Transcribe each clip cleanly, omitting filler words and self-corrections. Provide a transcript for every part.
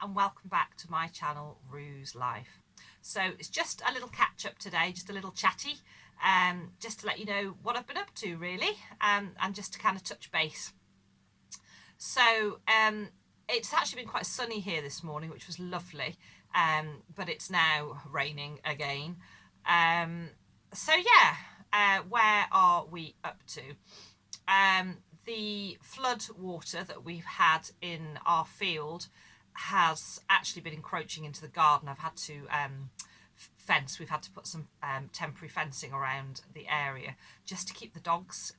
and welcome back to my channel, Rue's Life. So it's just a little catch up today, just a little chatty, just to let you know what I've been up to really, and just to kind of touch base. So it's actually been quite sunny here this morning, which was lovely, but it's now raining again. So yeah, where are we up to? The flood water that we've had in our field has actually been encroaching into the garden. I've had to fence. We've had to put some temporary fencing around the area just to keep the dogs.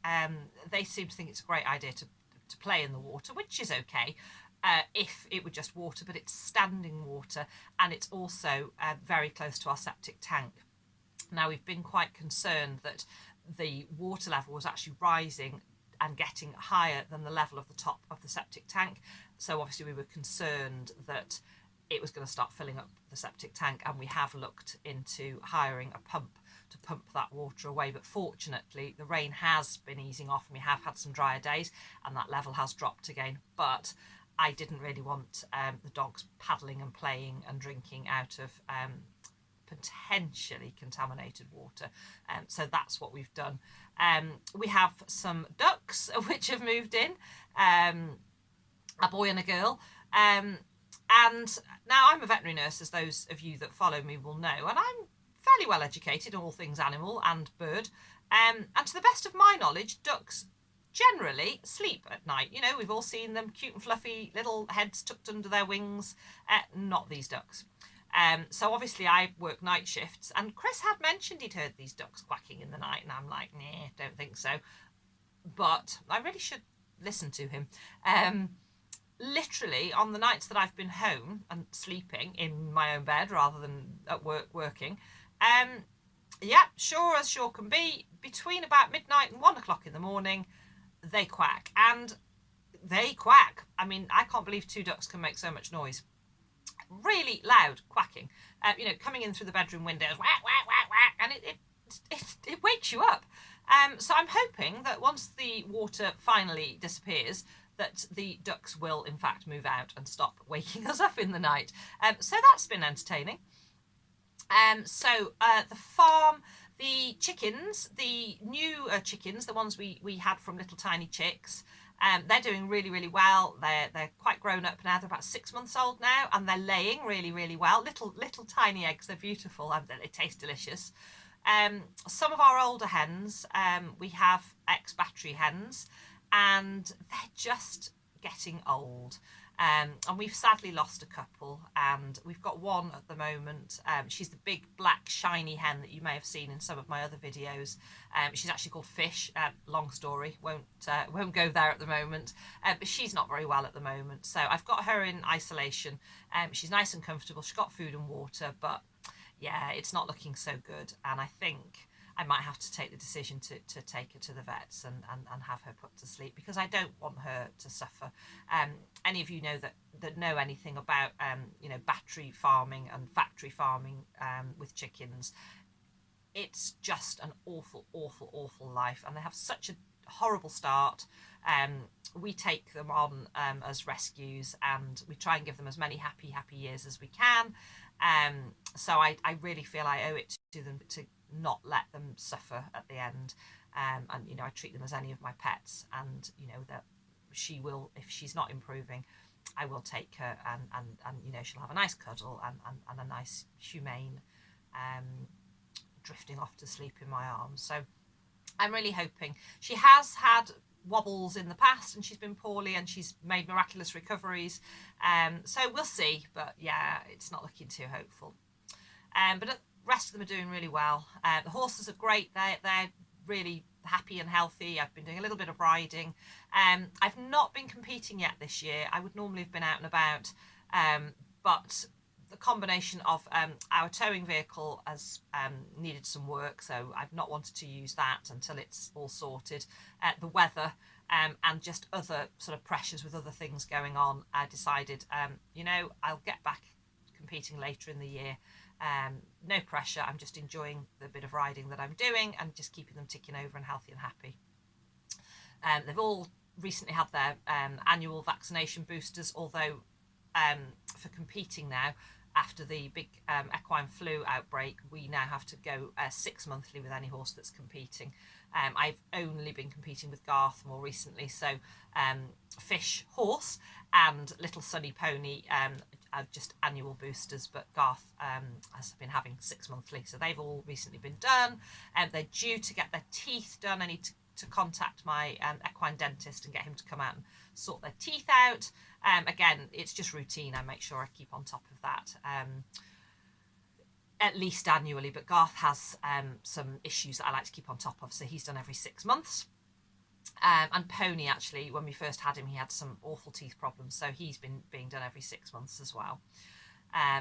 They seem to think it's a great idea to play in the water, which is okay if it were just water, but it's standing water, and it's also very close to our septic tank. Now, we've been quite concerned that the water level was actually rising and getting higher than the level of the top of the septic tank. So obviously we were concerned that it was going to start filling up the septic tank, and we have looked into hiring a pump to pump that water away. But fortunately the rain has been easing off and we have had some drier days and that level has dropped again. But I didn't really want the dogs paddling and playing and drinking out of potentially contaminated water, so that's what we've done. We have some ducks which have moved in, a boy and a girl, and now I'm a veterinary nurse, as those of you that follow me will know, and I'm fairly well educated in all things animal and bird, and to the best of my knowledge, ducks generally sleep at night. You know, we've all seen them, cute and fluffy, little heads tucked under their wings. Not these ducks. So obviously I work night shifts, and Chris had mentioned he'd heard these ducks quacking in the night, and I'm like, nah, don't think so. But I really should listen to him. Literally on the nights that I've been home and sleeping in my own bed rather than at work working, yeah, sure as sure can be, between about midnight and 1 o'clock in the morning, they quack. And they quack. I mean, I can't believe two ducks can make so much noise. Really loud quacking, you know, coming in through the bedroom windows, whack, whack, whack, whack, and it wakes you up. So I'm hoping that once the water finally disappears, that the ducks will in fact move out and stop waking us up in the night. So that's been entertaining. So the farm, the chickens, the new chickens, the ones we had from little tiny chicks, they're doing really, really well. They're quite grown up now. They're about 6 months old now, and they're laying really, really well. Little tiny eggs. They're beautiful. They taste delicious. Some of our older hens, we have ex-battery hens, and they're just getting old. And we've sadly lost a couple, and we've got one at the moment. She's the big black shiny hen that you may have seen in some of my other videos. She's actually called Fish. Long story, won't go there at the moment, but she's not very well at the moment, so I've got her in isolation. She's nice and comfortable, she's got food and water, but yeah, it's not looking so good, and I think I might have to take the decision to take her to the vets and have her put to sleep, because I don't want her to suffer. Any of you know that know anything about you know, battery farming and factory farming with chickens, it's just an awful, awful, awful life, and they have such a horrible start. We take them on as rescues, and we try and give them as many happy years as we can. So I really feel I owe it to them to not let them suffer at the end, and you know, I treat them as any of my pets, and you know that she will, if she's not improving, I will take her, and you know, she'll have a nice cuddle and a nice humane drifting off to sleep in my arms. So I'm really hoping. She has had wobbles in the past, and she's been poorly, and she's made miraculous recoveries, so we'll see, but yeah, it's not looking too hopeful. But the rest of them are doing really well. The horses are great. They're really happy and healthy. I've been doing a little bit of riding. I've not been competing yet this year. I would normally have been out and about, but the combination of our towing vehicle has needed some work, so I've not wanted to use that until it's all sorted. The weather and just other sort of pressures with other things going on, I decided, you know, I'll get back competing later in the year. No pressure, I'm just enjoying the bit of riding that I'm doing and just keeping them ticking over and healthy and happy. They've all recently had their annual vaccination boosters, although for competing now. After the big equine flu outbreak, we now have to go 6 monthly with any horse that's competing. I've only been competing with Garth more recently, so Fish Horse and Little Sunny Pony are just annual boosters, but Garth has been having 6 monthly, so they've all recently been done. They're due to get their teeth done. I need to contact my equine dentist and get him to come out and sort their teeth out. Again, it's just routine. I make sure I keep on top of that at least annually, but Garth has some issues that I like to keep on top of, so he's done every 6 months. And Pony, actually, when we first had him, he had some awful teeth problems, so he's been being done every 6 months as well.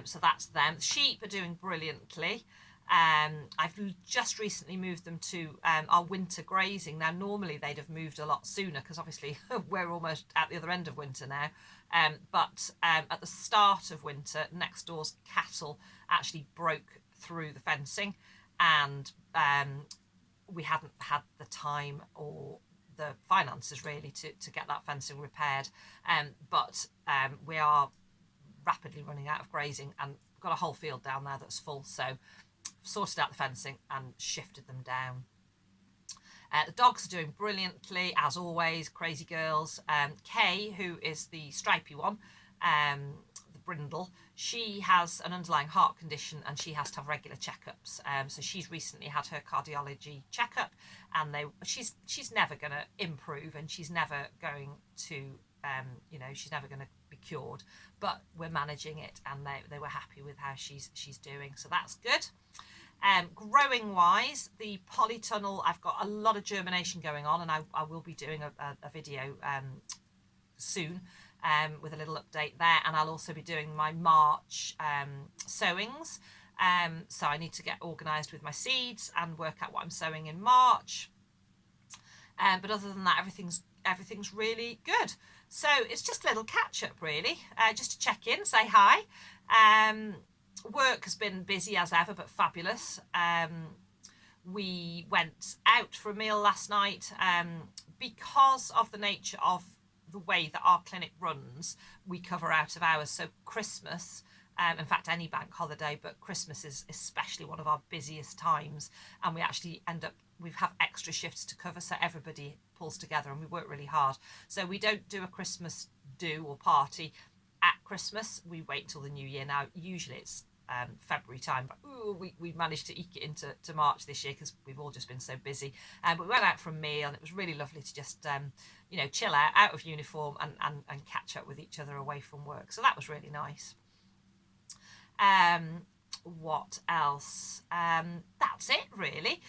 So that's them. The sheep are doing brilliantly. I've just recently moved them to our winter grazing. Now, normally they'd have moved a lot sooner because obviously we're almost at the other end of winter now. But at the start of winter, next door's cattle actually broke through the fencing, and we hadn't had the time or the finances really to get that fencing repaired. But we are rapidly running out of grazing and got a whole field down there that's full, so sorted out the fencing and shifted them down. The dogs are doing brilliantly, as always, crazy girls. Kay, who is the stripy one, the brindle, she has an underlying heart condition and she has to have regular checkups. So she's recently had her cardiology checkup, and she's never going to improve, and she's never going to, she's never going to be cured. But we're managing it, and they were happy with how she's doing, so that's good. Growing wise, the polytunnel, I've got a lot of germination going on, and I will be doing a video soon with a little update there, and I'll also be doing my March sowings. So I need to get organised with my seeds and work out what I'm sowing in March. But other than that, everything's really good. So it's just a little catch up really, just to check in, say hi. Work has been busy as ever, but fabulous. We went out for a meal last night. Because of the nature of the way that our clinic runs, we cover out of hours. So Christmas, in fact any bank holiday, but Christmas is especially one of our busiest times, and we actually we have extra shifts to cover, so everybody pulls together and we work really hard. So we don't do a Christmas do or party at Christmas. We wait till the new year. Now usually it's February time, but we managed to eke it into March this year because we've all just been so busy. But we went out for a meal, and it was really lovely to just chill out of uniform and catch up with each other away from work. So that was really nice. What else? That's it really.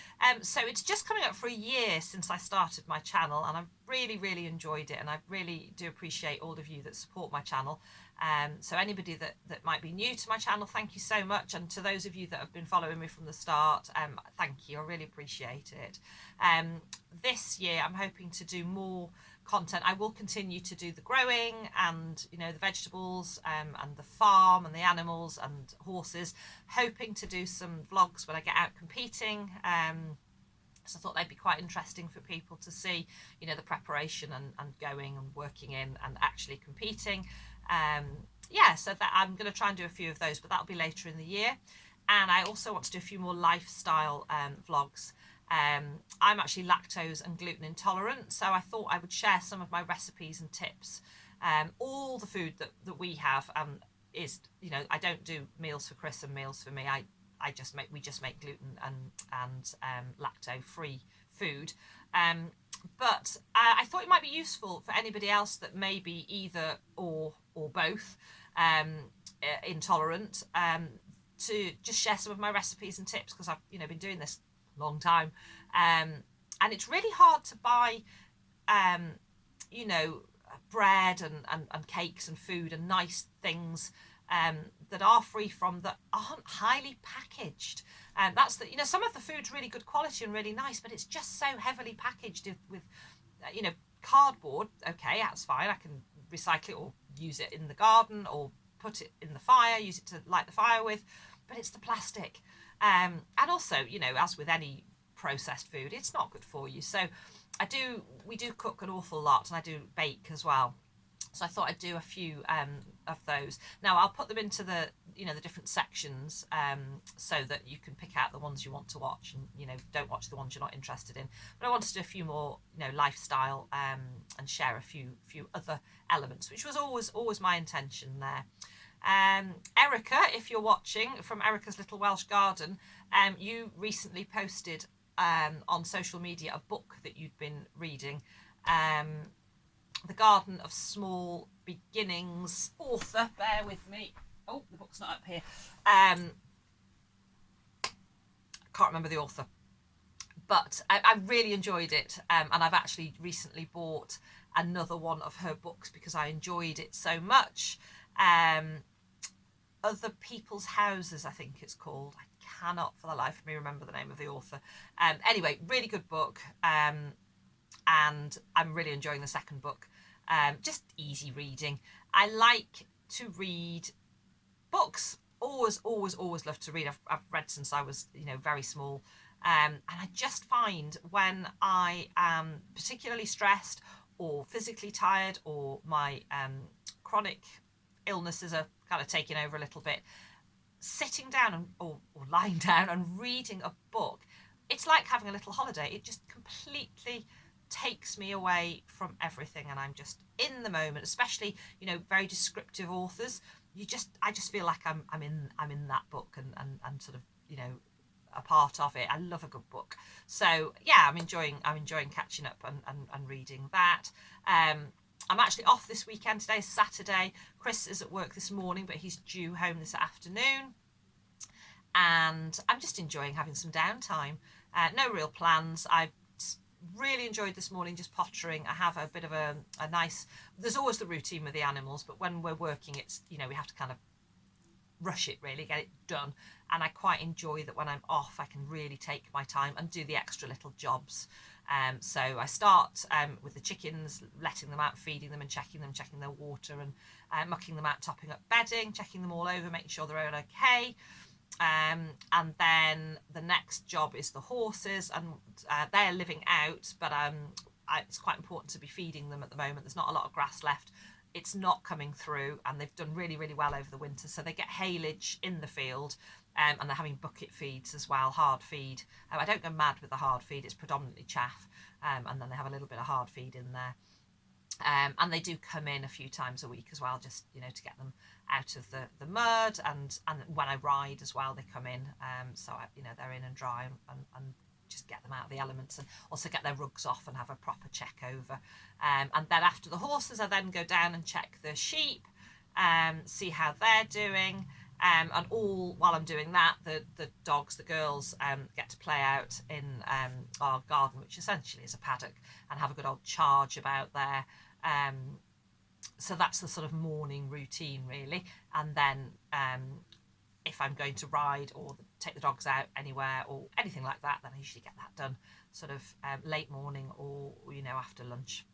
So it's just coming up for a year since I started my channel, and I've really enjoyed it, and I really do appreciate all of you that support my channel. So anybody that might be new to my channel, thank you so much, and to those of you that have been following me from the start, thank you, I really appreciate it. This year I'm hoping to do more content. I will continue to do the growing and the vegetables and the farm and the animals and horses, hoping to do some vlogs when I get out competing. So I thought they'd be quite interesting for people to see, the preparation and going and working in and actually competing. So that I'm going to try and do a few of those, but that'll be later in the year. And I also want to do a few more lifestyle vlogs. I'm actually lactose and gluten intolerant, so I thought I would share some of my recipes and tips. All the food that we have is, I don't do meals for Chris and meals for me. We just make gluten and lacto-free food. But I thought it might be useful for anybody else that may be either or both intolerant, to just share some of my recipes and tips, because I've been doing this a long time, and it's really hard to buy bread and cakes and food and nice things that are free from, that aren't highly packaged. And that's some of the food's really good quality and really nice, but it's just so heavily packaged with cardboard. Okay, that's fine, I can recycle it or use it in the garden or put it in the fire, use it to light the fire with, but it's the plastic. And also, as with any processed food, it's not good for you. So we do cook an awful lot, and I do bake as well. So I thought I'd do a few of those. Now I'll put them into the the different sections, so that you can pick out the ones you want to watch, and don't watch the ones you're not interested in. But I wanted to do a few more lifestyle, and share a few other elements, which was always my intention there. Erica, if you're watching, from Erica's Little Welsh Garden, you recently posted on social media a book that you'd been reading. The Garden of Small Beginnings, author, bear with me. Oh, the book's not up here. I can't remember the author, but I really enjoyed it, and I've actually recently bought another one of her books because I enjoyed it so much. Other People's Houses, I think it's called. I cannot for the life of me remember the name of the author. Anyway, really good book, and I'm really enjoying the second book. Just easy reading. I like to read books. Always love to read. I've read since I was very small, and I just find when I am particularly stressed or physically tired, or my chronic illnesses are kind of taking over a little bit, sitting down or lying down and reading a book, it's like having a little holiday. It just completely takes me away from everything, and I'm just in the moment. Especially very descriptive authors, I just feel like I'm in that book, and sort of a part of it. I love a good book. So yeah, I'm enjoying catching up and reading that. I'm actually off this weekend. Today's Saturday. Chris is at work this morning, but he's due home this afternoon. And I'm just enjoying having some downtime. No real plans. I've really enjoyed this morning just pottering. I have a bit of a nice... There's always the routine with the animals, but when we're working, it's, we have to kind of rush it, really, get it done. And I quite enjoy that when I'm off, I can really take my time and do the extra little jobs. So I start with the chickens, letting them out, feeding them and checking their water, and mucking them out, topping up bedding, checking them all over, making sure they're all okay. And then the next job is the horses, and they're living out, but it's quite important to be feeding them at the moment. There's not a lot of grass left. It's not coming through, and they've done really well over the winter, so they get haylage in the field. And they're having bucket feeds as well, hard feed. I don't go mad with the hard feed, it's predominantly chaff, and then they have a little bit of hard feed in there. And they do come in a few times a week as well, just to get them out of the mud, and when I ride as well, they come in, so they're in and dry, and just get them out of the elements, and also get their rugs off and have a proper check over. And then after the horses, I then go down and check the sheep, see how they're doing. And all while I'm doing that, the dogs, the girls, get to play out in our garden, which essentially is a paddock, and have a good old charge about there. So that's the sort of morning routine, really. And then if I'm going to ride or take the dogs out anywhere or anything like that, then I usually get that done sort of late morning or after lunch.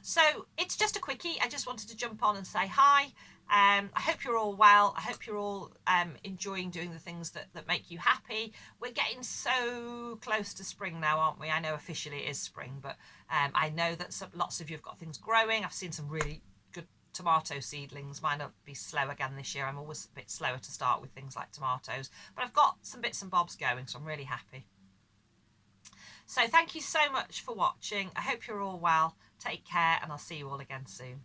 So it's just a quickie. I just wanted to jump on and say hi. I hope you're all well. I hope you're all enjoying doing the things that make you happy. We're getting so close to spring now, aren't we? I know officially it is spring, but I know that lots of you have got things growing. I've seen some really good tomato seedlings. Mine will be slow again this year. I'm always a bit slower to start with things like tomatoes, but I've got some bits and bobs going, so I'm really happy. So thank you so much for watching. I hope you're all well. Take care, and I'll see you all again soon.